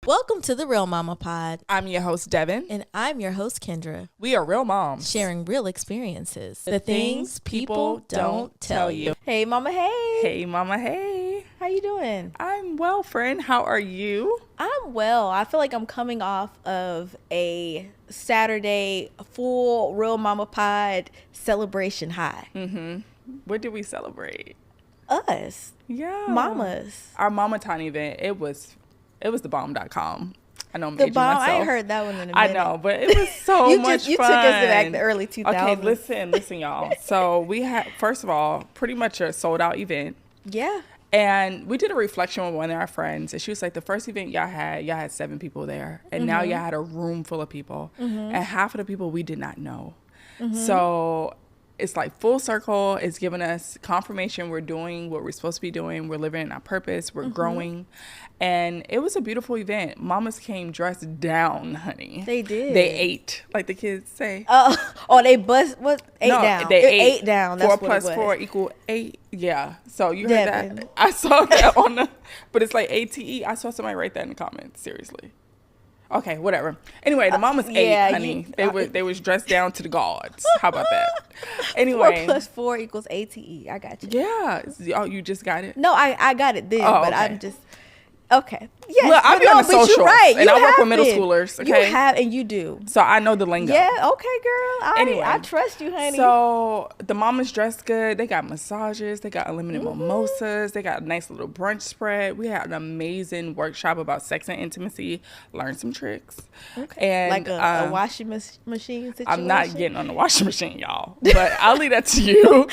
Welcome to the Real Mama Pod. I'm your host, Devin. And I'm your host, Kendra. We are real moms. Sharing real experiences. The things people don't tell you. Hey, Mama, hey. Hey, Mama, hey. How you doing? I'm well, friend. How are you? I'm well. I feel like I'm coming off of a Saturday full Real Mama Pod celebration high. Mm-hmm. What did we celebrate? Us. Yeah. Mamas. Our Mama-Ton event. It was thebomb.com. I know I'm The aging bomb. myself. I ain't heard that one in a minute. I know, but it was so much fun. You took us to back the early 2000s. Okay, listen, y'all. So we had, first of all, pretty much a sold out event. Yeah. And we did a reflection with one of our friends, and she was like, the first event y'all had 7 people there, and now y'all had a room full of people, and half of the people we did not know. So it's like full circle. It's giving us confirmation we're doing what we're supposed to be doing. We're living in our purpose. We're growing. And it was a beautiful event. Mamas came dressed down, honey. They did. They ate, like the kids say. They ate down. They ate down. 4 That's plus what it 4 was. equal 8. Yeah. So you Devin. heard that. I saw that on the, but it's like ATE. I saw somebody write that in the comments. Seriously. Okay, whatever. Anyway, the mamas ate, honey. They was dressed down to the gods. How about that? Anyway. 4 plus 4 equals ATE. I got you. Yeah. Oh, you just got it? No, I got it then, but okay. I'm just okay. Yes, Look, I be on the but you're socials, right. and You I work have with middle been. schoolers, You okay? have, and you do. So I know the lingo. Yeah. Okay, girl. Anyway. I trust you, honey. So the mamas dressed good. They got massages. They got unlimited mimosas. They got a nice little brunch spread. We had an amazing workshop about sex and intimacy. Learned some tricks. Okay. And Like a washing machine situation. I'm not getting on the washing machine, y'all. But I'll leave that to you.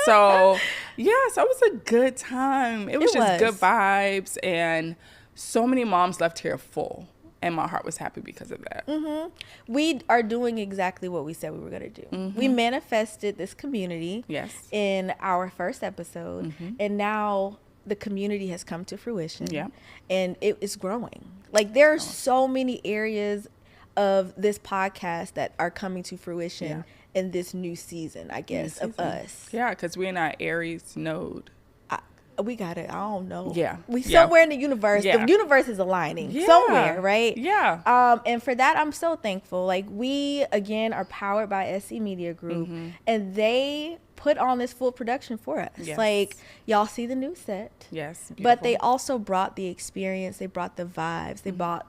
So it was a good time. It was just good vibes. And so many moms left here full. And my heart was happy because of that. We are doing exactly what we said we were going to do. We manifested this community in our first episode. And now the community has come to fruition. Yeah. And it is growing. Like there are so many areas of this podcast that are coming to fruition in this new season, I guess, of us. Yeah, because we're in our Aries node. We got it. I don't know. Yeah. We somewhere in the universe. Yeah. The universe is aligning somewhere, right? Yeah. And for that, I'm so thankful. Like we, again, are powered by SC Media Group, and they put on this full production for us. Yes. Like y'all see the new set. Yes. Beautiful. But they also brought the experience. They brought the vibes. They brought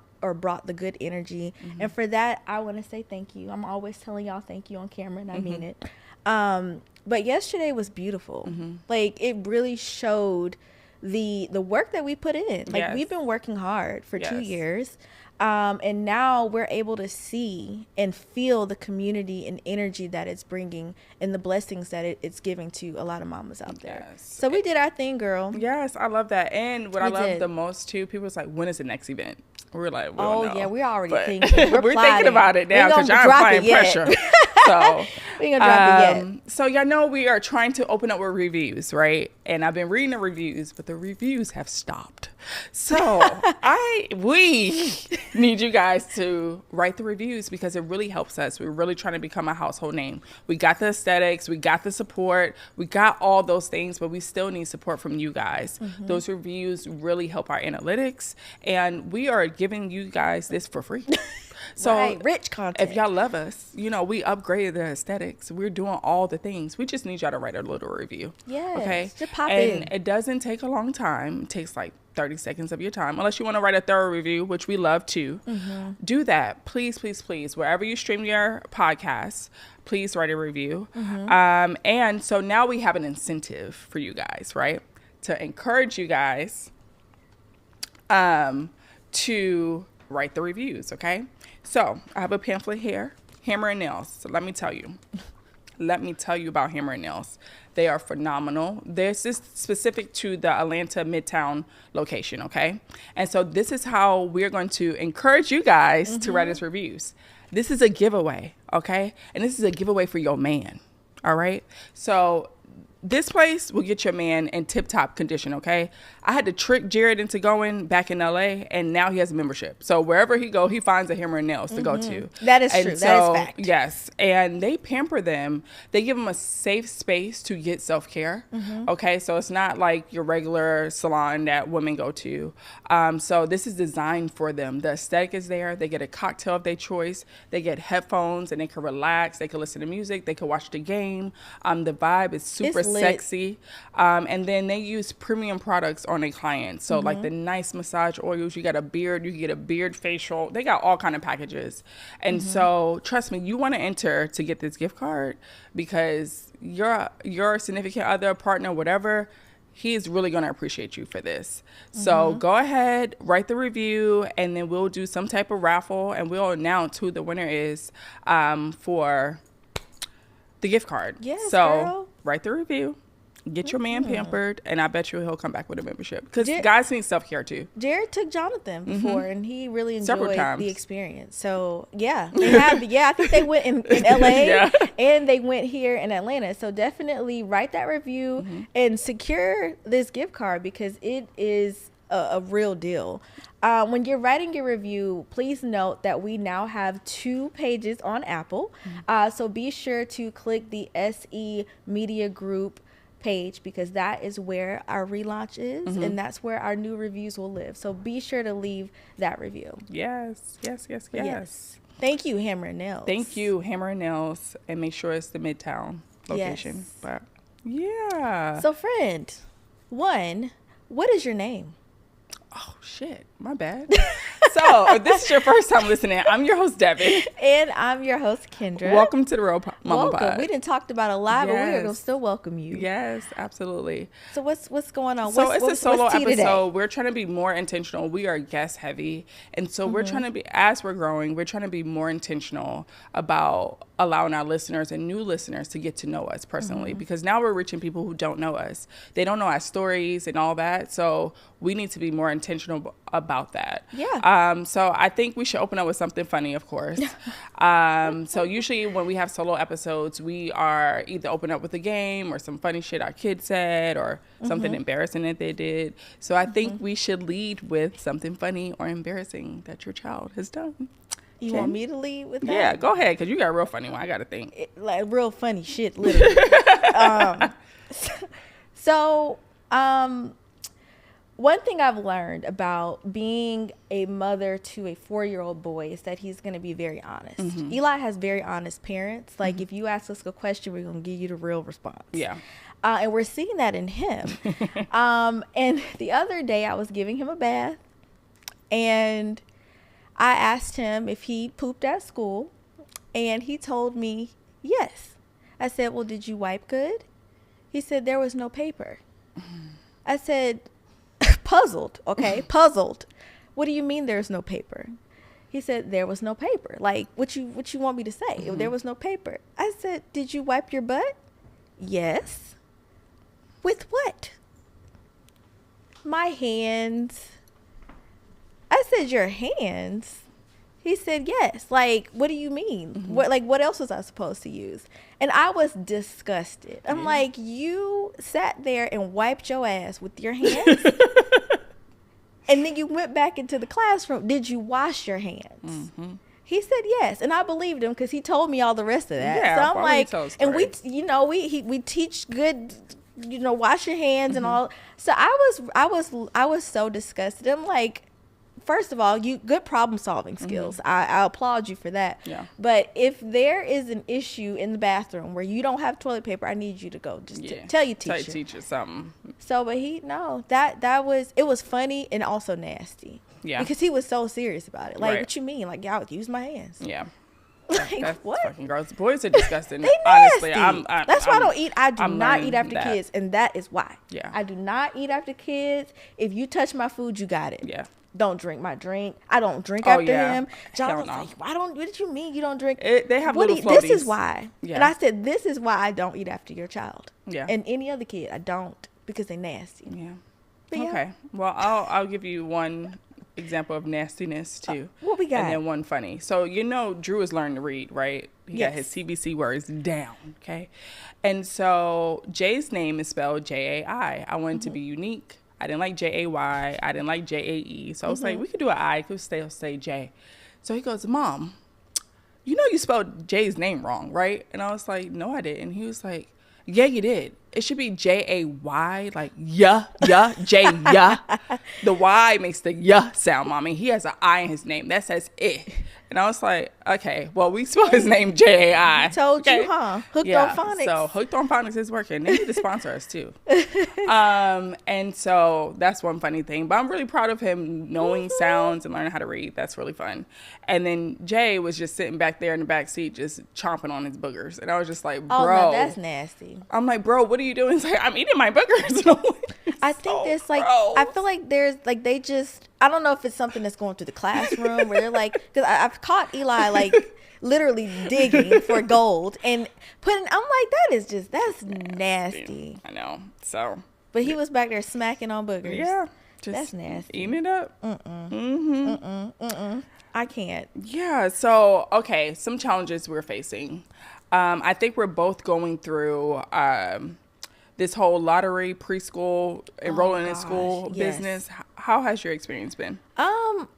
the good energy. And for that, I want to say thank you. I'm always telling y'all thank you on camera, and I mean it. But yesterday was beautiful. Like it really showed the work that we put in. Like we've been working hard for 2 years. And now we're able to see and feel the community and energy that it's bringing and the blessings that it's giving to a lot of mamas out there. So we did our thing, girl. Yes, I love that. And what I love the most too, people was like, when is the next event? We're like, we don't know. Yeah, we're already thinking. We're thinking about it now because y'all applying pressure. So we ain't gonna drop it yet. So y'all know we are trying to open up with reviews, right? And I've been reading the reviews, but the reviews have stopped. So we need you guys to write the reviews because it really helps us. We're really trying to become a household name. We got the aesthetics, we got the support, we got all those things, but we still need support from you guys. Those reviews really help our analytics, and we are giving you guys this for free. So rich content. If y'all love us, we upgraded the aesthetics. We're doing all the things. We just need y'all to write a little review. Yes. Okay. Just pop in. It doesn't take a long time. It takes like 30 seconds of your time, unless you want to write a thorough review, which we love too. Do that. Please, please, please. Wherever you stream your podcast, please write a review. And so now we have an incentive for you guys, right? To encourage you guys to write the reviews, okay? So I have a pamphlet here, Hammer and Nails. So let me tell you about Hammer and Nails. They are phenomenal. This is specific to the Atlanta Midtown location, okay? And so this is how we're going to encourage you guys to write us reviews. This is a giveaway, okay? And this is a giveaway for your man, all right? So this place will get your man in tip-top condition, okay? I had to trick Jared into going back in LA, and now he has a membership. So wherever he go, he finds a Hammer and Nails to go to. That is true. That is fact. Yes. And they pamper them. They give them a safe space to get self-care, okay? So it's not like your regular salon that women go to. So this is designed for them. The aesthetic is there. They get a cocktail of their choice. They get headphones, and they can relax. They can listen to music. They can watch the game. The vibe is super sexy. And then they use premium products on their clients. So like the nice massage oils, you got a beard, you can get a beard facial. They got all kind of packages. And so trust me, you want to enter to get this gift card because your significant other, partner, whatever, he is really going to appreciate you for this. So go ahead, write the review, and then we'll do some type of raffle, and we'll announce who the winner is for the gift card. Yes, so girl. Write the review, get your man pampered, and I bet you he'll come back with a membership because guys need self-care too. Jared took Jonathan before, and he really Several enjoyed times. the experience. So yeah, they have. I think they went in LA and they went here in Atlanta. So definitely write that review and secure this gift card because it is a real deal. When you're writing your review, please note that we now have 2 pages on Apple. So be sure to click the SE Media Group page because that is where our relaunch is and that's where our new reviews will live. So be sure to leave that review. Yes. Thank you, Hammer and Nails. Thank you, Hammer and Nails, and make sure it's the Midtown location. Yes. But yeah. So friend 1, what is your name? Oh shit, my bad. So if this is your first time listening, I'm your host Debbie, and I'm your host Kendra. Welcome to the Real Mama Pod. We didn't talk about a lot, but we're gonna still welcome you. Yes, absolutely. So what's going on? So it's a solo episode. Today? We're trying to be more intentional. We are guest heavy, and so we're trying to be, as we're growing, we're trying to be more intentional about allowing our listeners and new listeners to get to know us personally because now we're reaching people who don't know us. They don't know our stories and all that. So we need to be more intentional about that. Yeah. So I think we should open up with something funny, of course. So usually when we have solo episodes, we are either open up with a game or some funny shit our kids said or something embarrassing that they did. So I think we should lead with something funny or embarrassing that your child has done. You want me to lead with that? Yeah, go ahead, because you got a real funny one. I got to think. Like real funny shit, literally. One thing I've learned about being a mother to a 4-year-old boy is that he's going to be very honest. Eli has very honest parents. Like, if you ask us a question, we're going to give you the real response. Yeah. And we're seeing that in him. And the other day, I was giving him a bath, and I asked him if he pooped at school, and he told me yes. I said, well, did you wipe good? He said, there was no paper. I said, puzzled, puzzled. What do you mean there's no paper? He said, there was no paper. Like, what you want me to say? If there was no paper. I said, did you wipe your butt? Yes. With what? My hands. I said, your hands? He said, yes. Like, what do you mean? What else was I supposed to use? And I was disgusted. I'm like, you sat there and wiped your ass with your hands? And then you went back into the classroom. Did you wash your hands? He said yes. And I believed him because he told me all the rest of that. Yeah, so I'm like, and we teach good, wash your hands and all. So I was so disgusted. I'm like, first of all, you good problem solving skills. I applaud you for that. Yeah. But if there is an issue in the bathroom where you don't have toilet paper, I need you to go tell your teacher. Tell your teacher something. So, but it was funny and also nasty. Yeah. Because he was so serious about it. Like, Right. what you mean? Like, y'all use my hands. Yeah. Like, That's what? fucking gross. Boys are disgusting. They Honestly, nasty. That's why I don't eat. I do I'm not learning eat after that. kids, and that is why. Yeah. I do not eat after kids. If you touch my food, you got it. Yeah. Don't drink my drink. I don't drink Oh, after yeah. him. John Hell was no. like, what did you mean you don't drink? They have little This is floaties. why. Yeah. And I said, this is why I don't eat after your child. Yeah. And any other kid, I don't, because they nasty. Yeah. But yeah. Okay. Well, I'll give you one example of nastiness too. What we got? And then one funny. So Drew is learning to read, right? He got his Yes. CBC words down, okay? And so Jay's name is spelled Jai. I wanted to be unique. I didn't like Jay. I didn't like Jae. So I was like, we could do an I. Could say Jay. So he goes, Mom, you spelled Jay's name wrong, right? And I was like, no, I didn't. He was like, yeah, you did. It should be Jay, like yeah, Jay, yeah. The Y makes the yeah sound, Mommy. He has an I in his name. That says it. And I was like, okay, well, we spell his name Jai. Told you, huh? Hooked on Phonics. So Hooked on Phonics is working. They need to sponsor us too. And so that's one funny thing. But I'm really proud of him knowing sounds and learning how to read. That's really fun. And then Jay was just sitting back there in the back seat, just chomping on his boogers. And I was just like, bro. Oh, no, that's nasty. I'm like, bro, what are you doing? He's like, I'm eating my boogers. I think it's like, I feel like there's like, they just, I don't know if it's something that's going through the classroom where they're like, because I've caught Eli like literally digging for gold and putting, I'm like, that's nasty. I know. So. But he was back there smacking on boogers. Yeah. Just that's nasty. Eating it up. I can't. Yeah. So, okay. Some challenges we're facing. I think we're both going through this whole lottery, preschool, enrolling in school business. How has your experience been?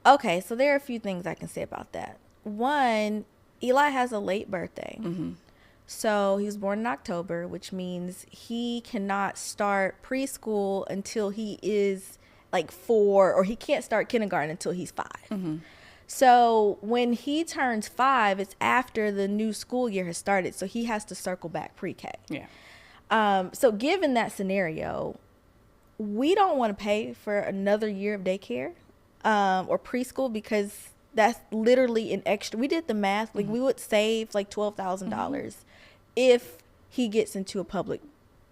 Okay, so there are a few things I can say about that. One, Eli has a late birthday. So he was born in October, which means he cannot start preschool until he is like 4, or he can't start kindergarten until he's 5. So when he turns 5, it's after the new school year has started. So he has to circle back pre-K. Yeah. So given that scenario, we don't want to pay for another year of daycare or preschool, because that's literally an extra. We did the math. Like we would save like $12,000 if he gets into a public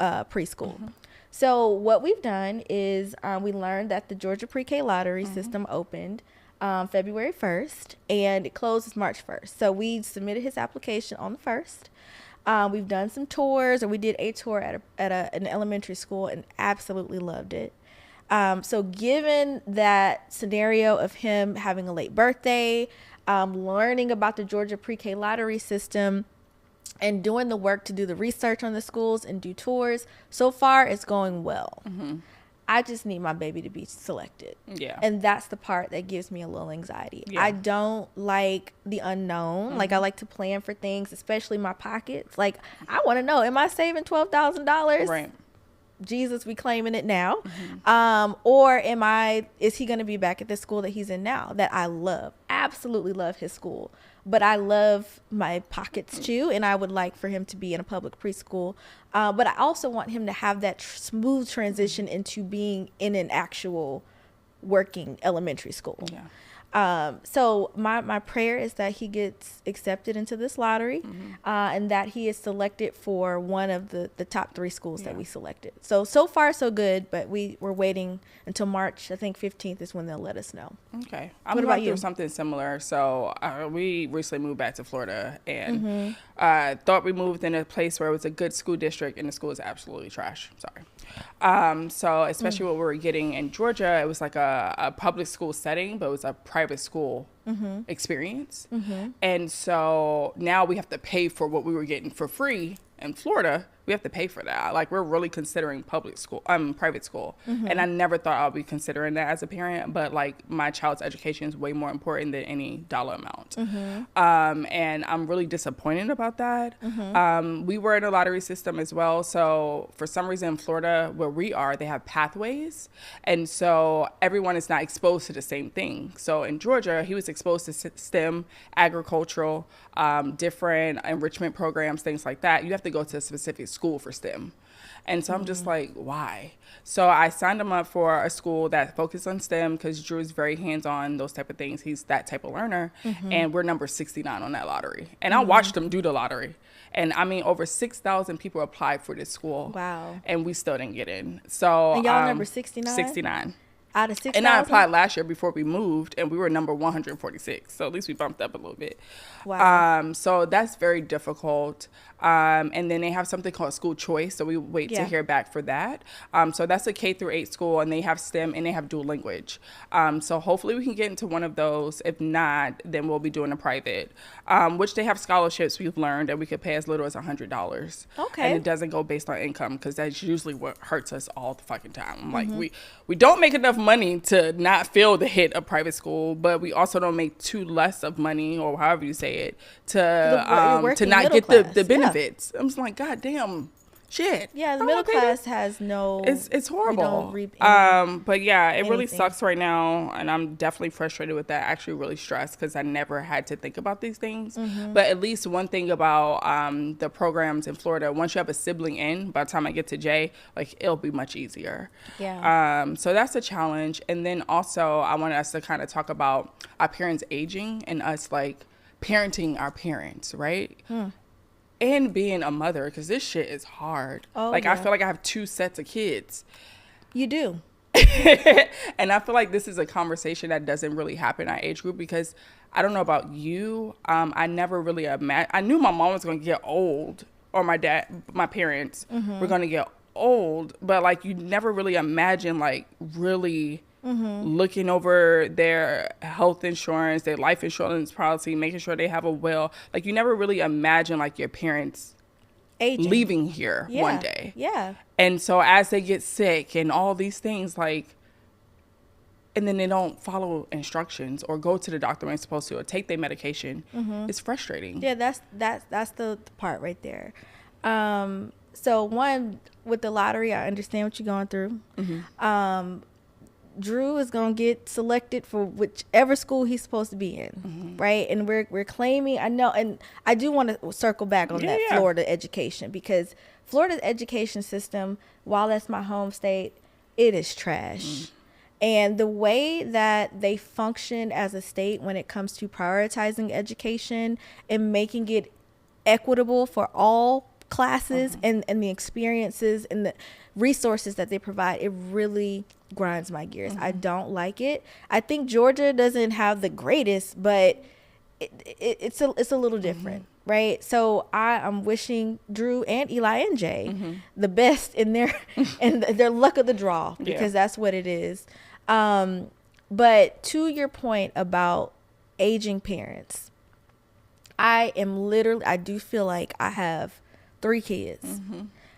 preschool. So what we've done is we learned that the Georgia Pre-K lottery system opened February 1st and it closes March 1st. So we submitted his application on the 1st. We've done some tours, or we did a tour at an elementary school and absolutely loved it. So given that scenario of him having a late birthday, learning about the Georgia Pre-K lottery system, and doing the work to do the research on the schools and do tours, so far it's going well. I just need my baby to be selected. Yeah. And that's the part that gives me a little anxiety. Yeah. I don't like the unknown. Like I like to plan for things, especially my pockets. Like I want to know, am I saving $12,000? Right. Jesus, we claiming it now. Or is he going to be back at the school that he's in now that I love? Absolutely love his school. But I love my pockets too, and I would like for him to be in a public preschool. But I also want him to have that smooth transition into being in an actual working elementary school. Yeah. So my prayer is that he gets accepted into this lottery and that he is selected for one of the top 3 schools that we selected. So far so good, but we're waiting until March. I think 15th is when they'll let us know. Okay. I'm What going about you? through something similar. So we recently moved back to Florida and thought we moved in a place where it was a good school district, and the school is absolutely trash. Sorry. So especially what we were getting in Georgia, it was like a public school setting, but it was a private school experience. And so now we have to pay for what we were getting for free in Florida. We have to pay for that. Like we're really considering private school. And I never thought I'd be considering that as a parent, but like my child's education is way more important than any dollar amount. And I'm really disappointed about that. We were in a lottery system as well. So for some reason in Florida where we are, they have pathways. And so everyone is not exposed to the same thing. So in Georgia, he was exposed to STEM, agricultural, different enrichment programs, things like that. You have to go to a specific school for STEM. And so I'm just like, why? So I signed him up for a school that focused on STEM because Drew is very hands-on, those type of things. He's that type of learner. And we're number 69 on that lottery. And I watched him do the lottery. And I mean, over 6,000 people applied for this school. Wow. And we still didn't get in. So And y'all number 69? 69. Out of 6,000? And I applied last year before we moved, and we were number 146. So at least we bumped up a little bit. Wow. So that's very difficult. And then they have something called school choice. So we wait to hear back for that. So that's a K through 8 school, and they have STEM and they have dual language. So hopefully we can get into one of those. If not, then we'll be doing a private, which they have scholarships we've learned that we could pay as little as $100. Okay. And it doesn't go based on income, because that's usually what hurts us all the fucking time. Like we don't make enough money to not feel the hit of private school, but we also don't make too less of money, or however you say it, to not get the benefits. I'm just like, God damn, shit. Yeah, the middle class has no. It's horrible. We don't reap but yeah, it really anything. sucks right now, and I'm definitely frustrated with that. Actually, really stressed, because I never had to think about these things. But at least one thing about the programs in Florida, once you have a sibling in, by the time I get to Jay, like, it'll be much easier. Yeah. So that's a challenge. And then also, I wanted us to kind of talk about our parents aging and us, like, parenting our parents, right? And being a mother, because this shit is hard. I feel like I have 2 sets of kids. You do. And I feel like this is a conversation that doesn't really happen in our age group, because I don't know about you. I never really I knew my mom was going to get old, or my parents were going to get old, but like, you never really imagine, like, really looking over their health insurance, their life insurance policy, making sure they have a will. Like, you never really imagine, like, your parents Aging. leaving here one day. Yeah. And so as they get sick and all these things, like, and then they don't follow instructions or go to the doctor when they're supposed to, or take their medication, it's frustrating. Yeah, that's the part right there. So one, with the lottery, I understand what you're going through. Drew is going to get selected for whichever school he's supposed to be in, right? And we're claiming, I know, and I do want to circle back on that Florida education, because Florida's education system, while that's my home state, it is trash. And the way that they function as a state when it comes to prioritizing education and making it equitable for all classes and the experiences and the resources that they provide, it really grinds my gears. I don't like it. I think Georgia doesn't have the greatest, but it's a little different, right? So I'm wishing Drew and Eli and Jay the best in their luck of the draw, because that's what it is. But to your point about aging parents, I do feel like I have 3 kids.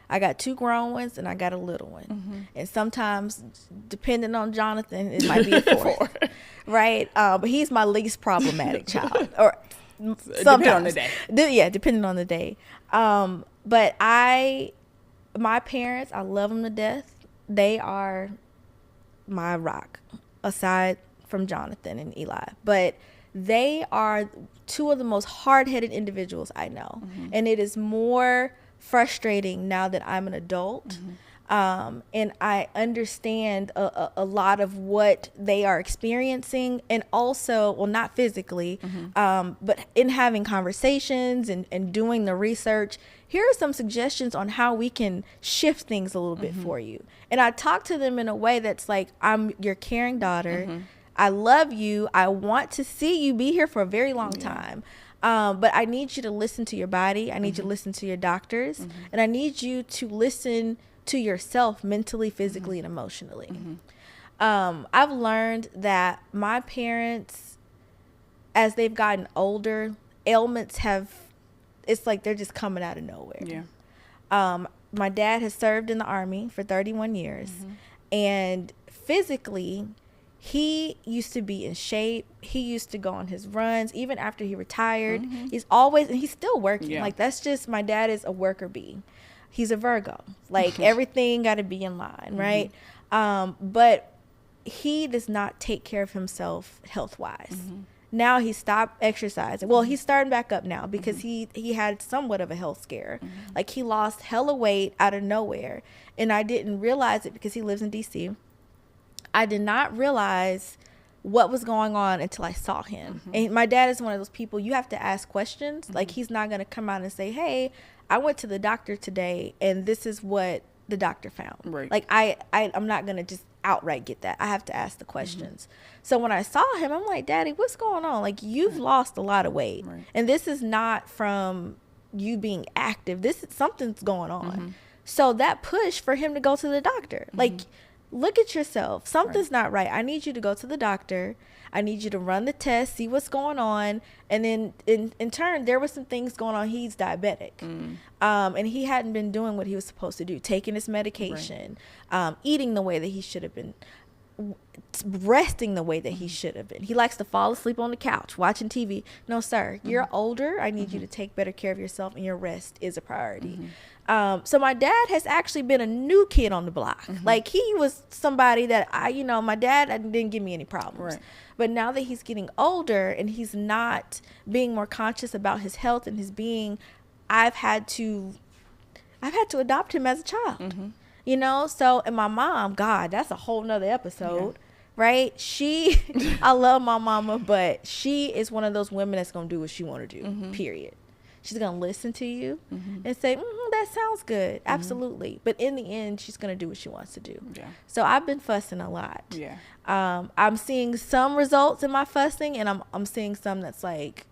I got 2 grown ones and I got a little one. And sometimes, depending on Jonathan, it might be a 4th. Right? But he's my least problematic child. Or sometimes. Depending on the day. Yeah, depending on the day. But my parents, I love them to death. They are my rock, aside from Jonathan and Eli. But they are 2 of the most hard-headed individuals I know. And it is more frustrating now that I'm an adult. And I understand a lot of what they are experiencing, and also, well, not physically, but in having conversations and doing the research. Here are some suggestions on how we can shift things a little bit for you. And I talk to them in a way that's like, I'm your caring daughter. I love you. I want to see you be here for a very long time. But I need you to listen to your body. I need you to listen to your doctors. And I need you to listen to yourself mentally, physically, and emotionally. I've learned that my parents, as they've gotten older, ailments it's like they're just coming out of nowhere. My dad has served in the Army for 31 years. And physically, he used to be in shape. He used to go on his runs. Even after he retired, he's still working. Like, that's just, my dad is a worker bee. He's a Virgo. Like, everything got to be in line, right? But he does not take care of himself health-wise. Now he stopped exercising. Well, he's starting back up now because he had somewhat of a health scare. Like, he lost hella weight out of nowhere. And I didn't realize it because he lives in D.C. I did not realize what was going on until I saw him. And my dad is one of those people, you have to ask questions. Like, he's not going to come out and say, hey, I went to the doctor today and this is what the doctor found. Like, I'm not going to just outright get that. I have to ask the questions. So when I saw him, I'm like, Daddy, what's going on? Like, you've lost a lot of weight. Right. And this is not from you being active. This is something's going on. So that push for him to go to the doctor. Like, look at yourself. Something's not right. I need you to go to the doctor. I need you to run the test, see what's going on. And then in turn, there were some things going on. He's diabetic. And he hadn't been doing what he was supposed to do, taking his medication, eating the way that he should have been, resting the way that he should have been. He likes to fall asleep on the couch watching TV. No, sir, you're older. I need you to take better care of yourself, and your rest is a priority. So my dad has actually been a new kid on the block. Like, he was somebody that my dad didn't give me any problems. Right. But now that he's getting older and he's not being more conscious about his health and his being, I've had to adopt him as a child. So, and my mom, God, that's a whole nother episode. Right? I love my mama, but she is one of those women that's going to do what she want to do, period. She's going to listen to you and say, that sounds good. Absolutely. But in the end, she's going to do what she wants to do. Yeah. So I've been fussing a lot. Yeah. I'm seeing some results in my fussing, and I'm seeing some that's like,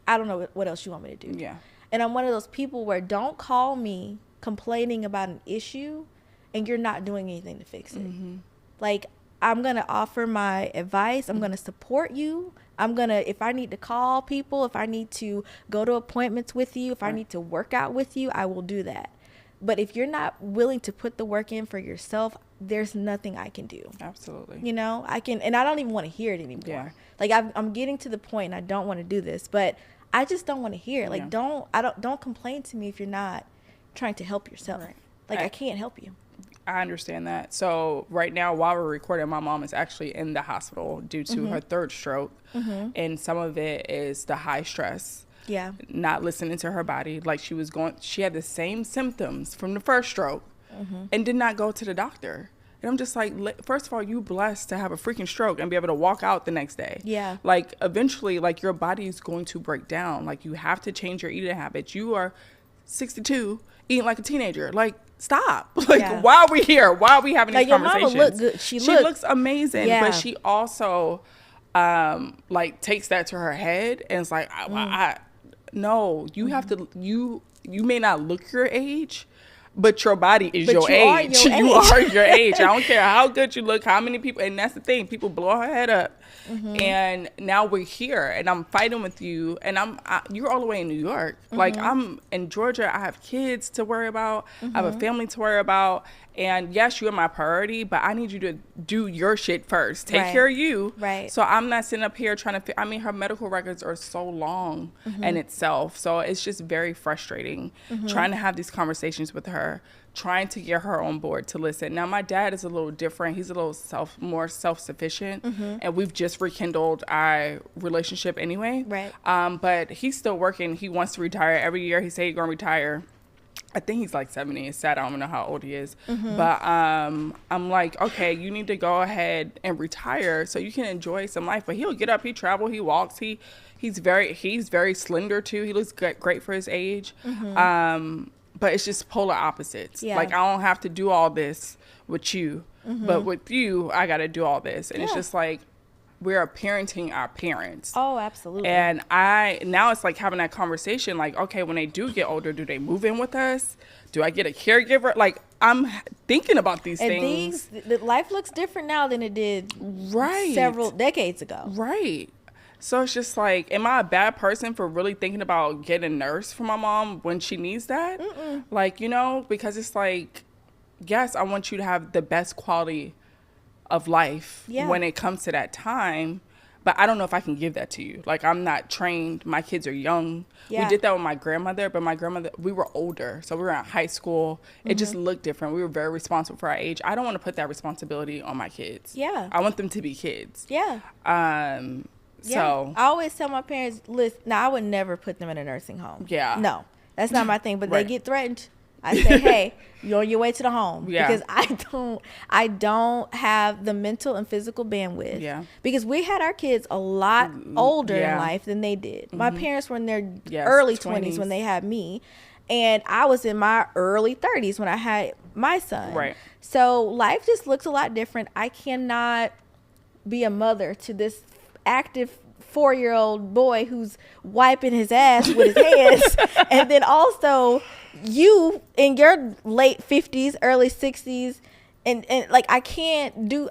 I don't know what else you want me to do. Yeah. And I'm one of those people where don't call me complaining about an issue and you're not doing anything to fix it. Like, I'm going to offer my advice. I'm going to support you. If I need to call people, if I need to go to appointments with you, if I need to work out with you, I will do that. But if you're not willing to put the work in for yourself, there's nothing I can do. Absolutely. And I don't even want to hear it anymore. Yeah. Like, I'm getting to the point, and I don't want to do this, but I just don't want to hear it. Like, don't complain to me if you're not trying to help yourself. Right. Like, I can't help you. I understand that. So right now, while we're recording, my mom is actually in the hospital due to her third stroke. And some of it is the high stress. Yeah. Not listening to her body. Like, she had the same symptoms from the first stroke and did not go to the doctor. And I'm just like, first of all, you blessed to have a freaking stroke and be able to walk out the next day. Yeah. Like, eventually, like, your body is going to break down. Like, you have to change your eating habits. You are 62, eating like a teenager. Like, stop. Like, why are we here? Why are we having these conversations? Your mama look good. She looks amazing, but she also like takes that to her head and it's like, no, you have to, you may not look your age, but your body is your age. You are your age. I don't care how good you look, how many people, and that's the thing, people blow her head up. And now we're here and I'm fighting with you, and you're all the way in New York. Like, I'm in Georgia. I have kids to worry about. I have a family to worry about. And yes, you're my priority, but I need you to do your shit first. Take care of you. Right. So I'm not sitting up here trying to, her medical records are so long in itself. So it's just very frustrating trying to have these conversations with her, trying to get her on board to listen. Now, my dad is a little different. He's a little more self-sufficient, and we've just rekindled our relationship anyway. Right. But he's still working. He wants to retire every year. He said he's going to retire. I think he's like 70. It's sad. I don't know how old he is. But I'm like, okay, you need to go ahead and retire so you can enjoy some life. But he'll get up, he travel, he walks, he's very slender too. He looks great for his age. But it's just polar opposites. Yeah. Like, I don't have to do all this with you, but with you, I got to do all this. And it's just like, we're parenting our parents. Oh, absolutely. And now it's like having that conversation, like, okay, when they do get older, do they move in with us? Do I get a caregiver? Like, I'm thinking about these things. Life looks different now than it did several decades ago. Right. So it's just like, am I a bad person for really thinking about getting a nurse for my mom when she needs that? Like, because it's like, yes, I want you to have the best quality of life when it comes to that time, but I don't know if I can give that to you. Like, I'm not trained. My kids are young. We did that with my grandmother, but my grandmother, we were older, so we were in high school. It just looked different. We were very responsible for our age. I don't want to put that responsibility on my kids. I want them to be kids. So I always tell my parents, listen, now I would never put them in a nursing home. No, that's not my thing, but they get threatened. I say, hey, you're on your way to the home. Because I don't have the mental and physical bandwidth. Because we had our kids a lot older in life than they did. My parents were in their early 20s when they had me. And I was in my early 30s when I had my son. Right. So life just looks a lot different. I cannot be a mother to this active 4-year-old boy who's wiping his ass with his hands. And then also you in your late 50s, early 60s. And like I can't do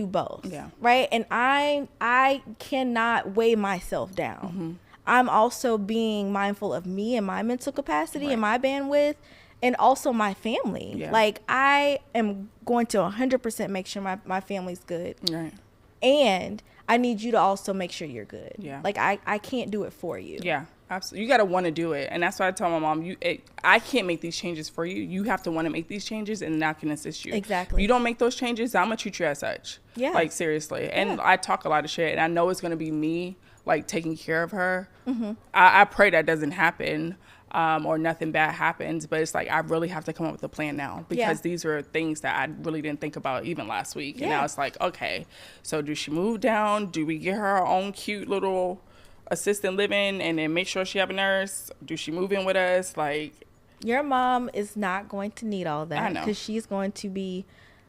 both. Yeah. Right. And I cannot weigh myself down. I'm also being mindful of me and my mental capacity and my bandwidth, and also my family. Yeah. Like I am going to 100% make sure my family's good. Right. And I need you to also make sure you're good. Yeah. Like I can't do it for you. Yeah, absolutely. You got to want to do it. And that's why I tell my mom, I can't make these changes for you. You have to want to make these changes, and I can assist you. Exactly. If you don't make those changes, I'm going to treat you as such. Yeah. Like, seriously. And I talk a lot of shit, and I know it's going to be me, like, taking care of her. I pray that doesn't happen. Or nothing bad happens, but it's like I really have to come up with a plan now, because these are things that I really didn't think about even last week. And now it's like, okay, so do she move down? Do we get her own cute little assisted living and then make sure she have a nurse? Do she move in with us? Like, your mom is not going to need all I that, know. because she's going to be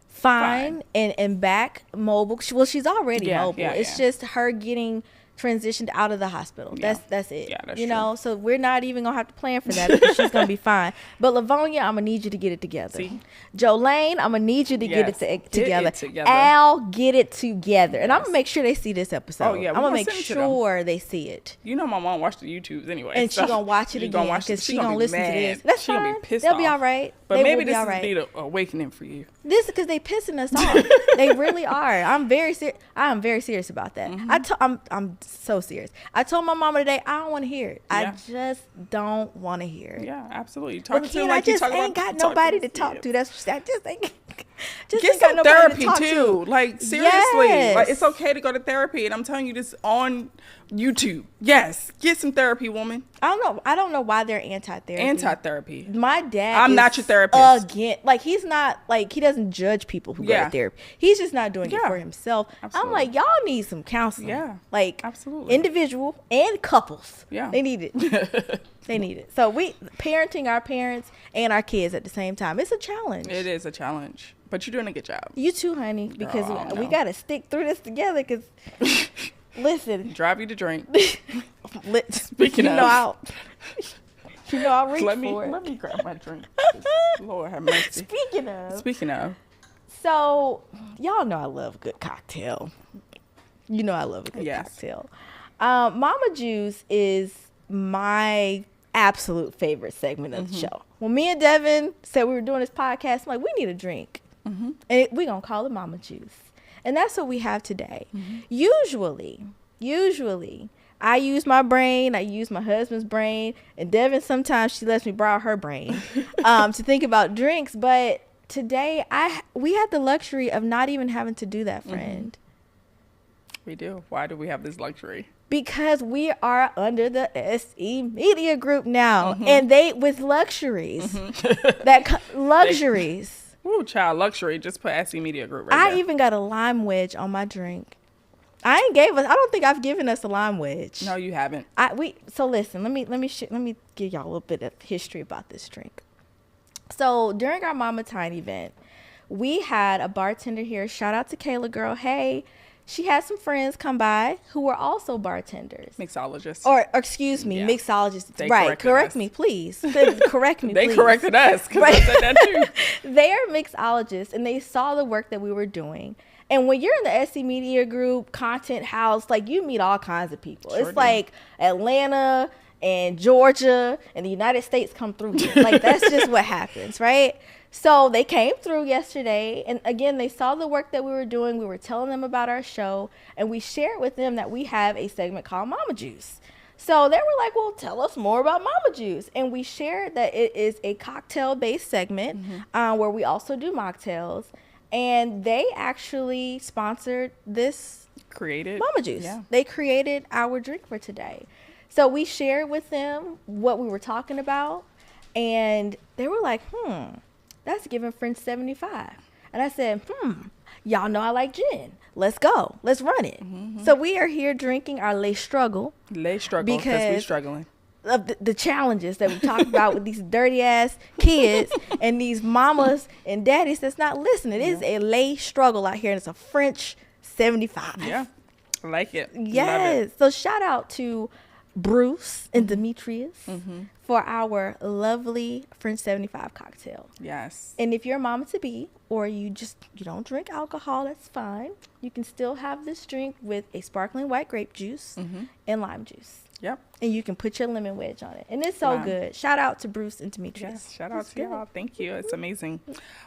fine. And back mobile. Well, she's already mobile. It's just her getting transitioned out of the hospital. That's it. Yeah, that's you true. know, so we're not even gonna have to plan for that, because she's gonna be fine. But Livonia, I'm gonna need you to get it together. See? Jolene, I'm gonna need you to get it together. Get it together. Al, get it together. And I'm gonna make sure they see this episode. Oh, yeah, I'm we're gonna gonna make send it to them. sure they see it. You know, my mom watched the YouTubes anyway. And she gonna watch it again, because she gonna be listen to mad. this. That's she fine. gonna be pissed They'll off. be all right. But They maybe will be this all is right. the awakening for you. This is because they pissing us off. They really are. I'm very serious about that. I'm so serious. I told my mama today, I don't want to hear it. Yeah. I just don't want to hear it. Yeah, absolutely. Well, Talking to kid, them I like you just talk ain't about got nobody to talk yeah. to. That's I just ain't. Just Get ain't got some nobody therapy to talk too. to. Like, seriously, Yes. like, it's okay to go to therapy, and I'm telling you this on YouTube. Yes, get some therapy, woman. I don't know why they're anti-therapy. Anti-therapy. My dad. I'm is not your therapist. Again, like he's not like he doesn't judge people who go to therapy. He's just not doing it Yeah. for himself. Absolutely. I'm like, y'all need some counseling. Yeah. Like Absolutely. individual and couples. Yeah. They need it. They need it. So we parenting our parents and our kids at the same time. It's a challenge. It is a challenge, but you're doing a good job. You too, honey, because Girl, I don't we know. got to stick through this together. Because listen, Drive you to drink. Speaking of. I'll reach let for it. me grab my drink. Lord have mercy. Speaking of, So y'all know I love a good cocktail. You know I love a good cocktail. Mama Juice is my absolute favorite segment of the show. When me and Devin said we were doing this podcast, I'm like, we need a drink. And we're going to call it Mama Juice. And that's what we have today. Usually, I use my brain. I use my husband's brain. And Devin, sometimes she lets me borrow her brain to think about drinks. But today, we had the luxury of not even having to do that, friend. we do. Why do we have this luxury? Because we are under the SE Media Group now. And they, with luxuries. Luxuries. Ooh, child, luxury. Just put SE Media Group right there. I even got a lime wedge on my drink. I don't think I've given us a lime wedge. No, you haven't. So listen, let me give y'all a little bit of history about this drink. So during our Mama Time event, we had a bartender here. Shout out to Kayla girl. Hey, she had some friends come by who were also bartenders. Mixologists. Or excuse me, mixologists. They right. corrected Correct us. me, please. Correct me, They please. corrected us because I said that too. They are mixologists, and they saw the work that we were doing. And when you're in the SC Media Group, Content House, like you meet all kinds of people. Sure It's do. like Atlanta and Georgia and the United States come through here. Like that's just what happens, right? So they came through yesterday, and again, they saw the work that we were doing. We were telling them about our show, and we shared with them that we have a segment called Mama Juice. So they were like, well, tell us more about Mama Juice. And we shared that it is a cocktail-based segment where we also do mocktails. And they actually sponsored this Created. Mama Juice. Yeah. They created our drink for today. So we shared with them what we were talking about. And they were like, that's giving French 75. And I said, y'all know I like gin. Let's go. Let's run it. So we are here drinking our Le Struggle. They struggle because we're struggling. of the challenges that we talk about with these dirty ass kids and these mamas and daddies that's not listening. It is a lay struggle out here, and it's a French 75. Yeah, I like it. Yes. So shout out to Bruce and Demetrius for our lovely French 75 cocktail. Yes. And if you're a mama to be, or you don't drink alcohol, that's fine. You can still have this drink with a sparkling white grape juice and lime juice. Yep. And you can put your lemon wedge on it. And it's so good. Shout out to Bruce and Demetrius. Yes, shout out to y'all. Thank you. It's amazing.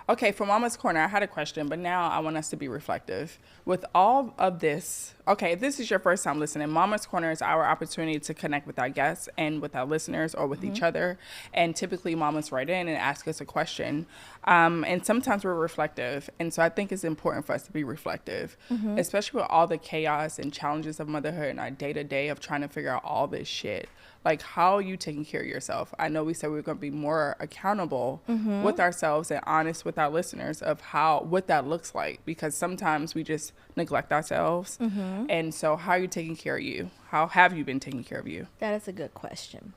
Okay, for Mama's Corner, I had a question, but now I want us to be reflective. With all of this, okay, if this is your first time listening, Mama's Corner is our opportunity to connect with our guests and with our listeners or with each other. And typically, mamas write in and ask us a question. And sometimes we're reflective. And so I think it's important for us to be reflective, especially with all the chaos and challenges of motherhood and our day-to-day of trying to figure out all this shit. Like, how are you taking care of yourself? I know we said we were going to be more accountable with ourselves and honest with our listeners of what that looks like, because sometimes we just neglect ourselves. And so how are you taking care of you? How have you been taking care of you? That is a good question.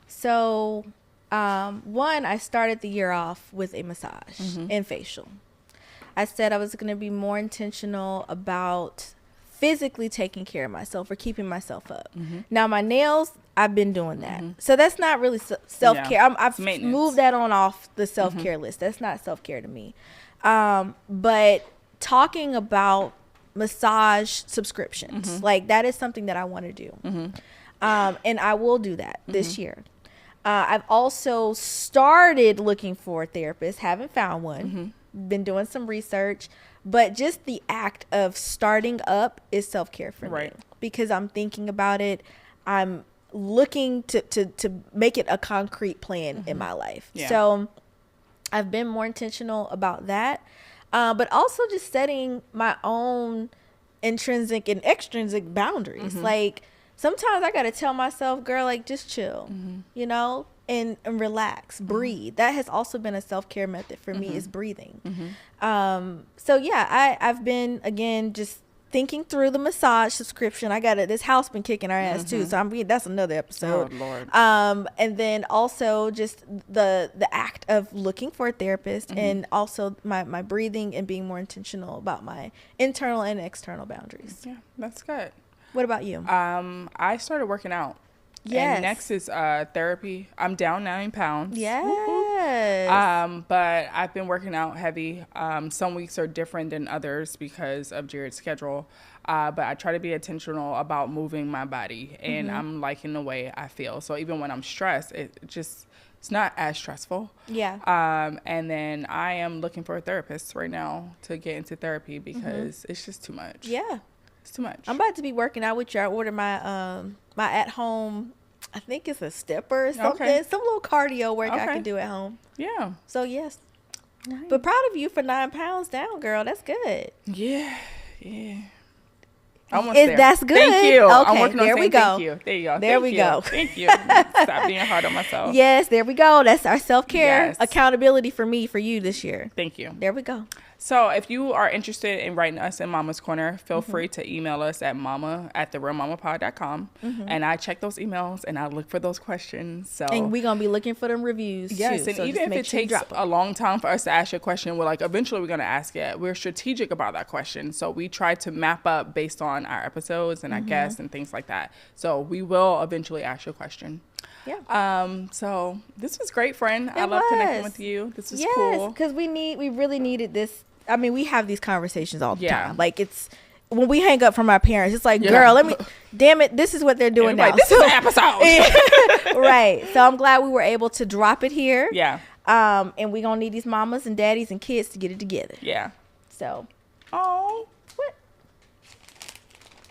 So, one, I started the year off with a massage and facial. I said I was going to be more intentional about physically taking care of myself or keeping myself up. Now, my nails, I've been doing that. So that's not really self-care. Yeah. I've moved that off the self-care list. That's not self-care to me. But talking about massage subscriptions, like that is something that I want to do. And I will do that this year. I've also started looking for a therapist. Haven't found one. Been doing some research. But just the act of starting up is self-care for me. Because I'm thinking about it. I'm looking to make it a concrete plan in my life. So I've been more intentional about that. But also just setting my own intrinsic and extrinsic boundaries. Like, sometimes I got to tell myself, girl, like, just chill, you know, and relax, breathe. That has also been a self-care method for me, is breathing. So yeah, I've been, again, just thinking through the massage subscription. I got it. This house been kicking our ass too. So that's another episode. Oh, Lord. And then also just the act of looking for a therapist, and also my breathing and being more intentional about my internal and external boundaries. Yeah, that's good. What about you? I started working out. Yes. And next is therapy. I'm down 9 pounds. Yes. But I've been working out heavy. Some weeks are different than others because of Jared's schedule. But I try to be intentional about moving my body, and I'm liking the way I feel. So even when I'm stressed, it's not as stressful. Yeah. And then I am looking for a therapist right now to get into therapy because it's just too much. Yeah. It's too much. I'm about to be working out with you. I ordered my my at home, I think it's a stepper or something. Okay. Some little cardio work I Okay. can do at home. Yeah. So yes. Right. But proud of you for 9 pounds down, girl. That's good. Yeah. Almost Is there. that's good? Thank you. I'm Okay, working on there saying we go. thank you. There you go. There Thank we you. go. Thank you. Stop being hard on myself. Yes, there we go. That's our self-care Yes. accountability for you this year. Thank you. There we go. So if you are interested in writing us in Mama's Corner, feel free to email us at mama@therealmamapod.com. And I check those emails and I look for those questions. So And we're going to be looking for them reviews yes, too. and So even just if make it sure you takes drop 'em. a long time for us to ask you a question, we're like, eventually we're going to ask it. We're strategic about that question. So we try to map up based on our episodes and our guests and things like that. So we will eventually ask you a question. Yeah. So this was great, friend. I love connecting with you. This was cool. Yes, because we really needed this. I mean, we have these conversations all the Yeah. time. Like, it's when we hang up from our parents, it's like, Yeah. girl, damn it, this is what they're doing now. Like, this is an episode. Right. So I'm glad we were able to drop it here. Yeah. And we're going to need these mamas and daddies and kids to get it together. Yeah. So. Oh. What?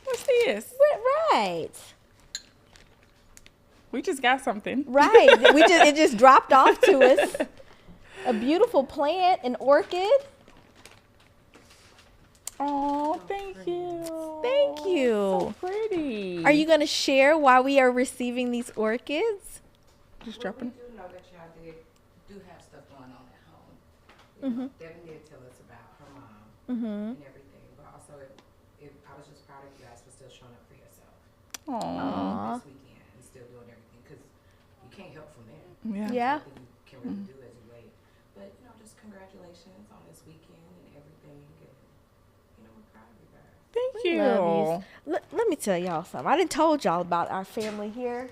What's this? Right. We just got something. Right. It just dropped off to us. A beautiful plant, an orchid. Oh, thank you. Thank you. So pretty. Are you going to share why we are receiving these orchids? Just dropping? We do know that y'all do have stuff going on at home. You know, Devin did tell us about her mom and everything, but also I was just proud of you guys for still showing up for yourself Aww. this weekend and still doing everything. Because can't help from there. Yeah. Yeah. Nothing you can really do as you wait. But, you know, just congratulations on this weekend and everything. And, you know, we're proud of you guys. Thank We you. love you. Let me tell y'all something. I done told y'all about our family here.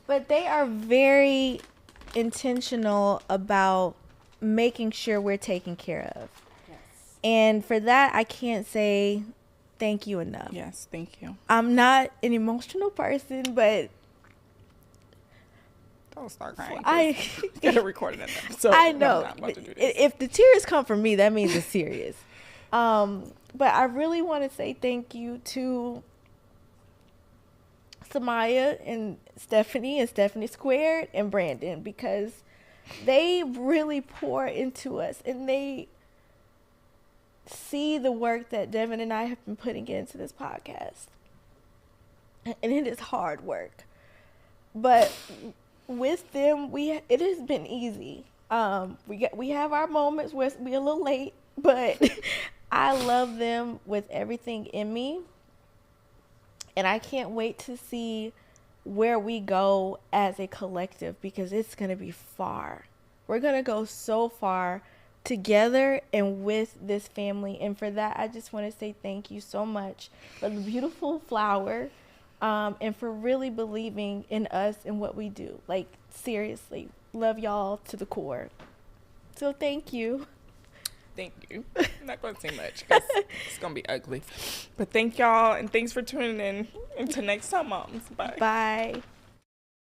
But they are very intentional about making sure we're taken care of. Yes. And for that, I can't say thank you enough. Yes, thank you. I'm not an emotional person, but Don't start crying. I Get it recorded in there. So I no, know I'm not about to do this. if the tears come from me, that means it's serious. But I really want to say thank you to Samaya and Stephanie Squared and Brandon, because they really pour into us and they see the work that Devin and I have been putting into this podcast. And it is hard work. But with them, it has been easy. We have our moments where we're a little late, but I love them with everything in me. And I can't wait to see where we go as a collective, because it's going to be far. We're going to go so far together and with this family. And for that, I just want to say thank you so much for the beautiful flower, and for really believing in us and what we do. Like, seriously, love y'all to the core. So thank you. Thank you. I'm not going to say much because it's going to be ugly. But thank y'all, and thanks for tuning in. Until next time, moms. Bye. Bye.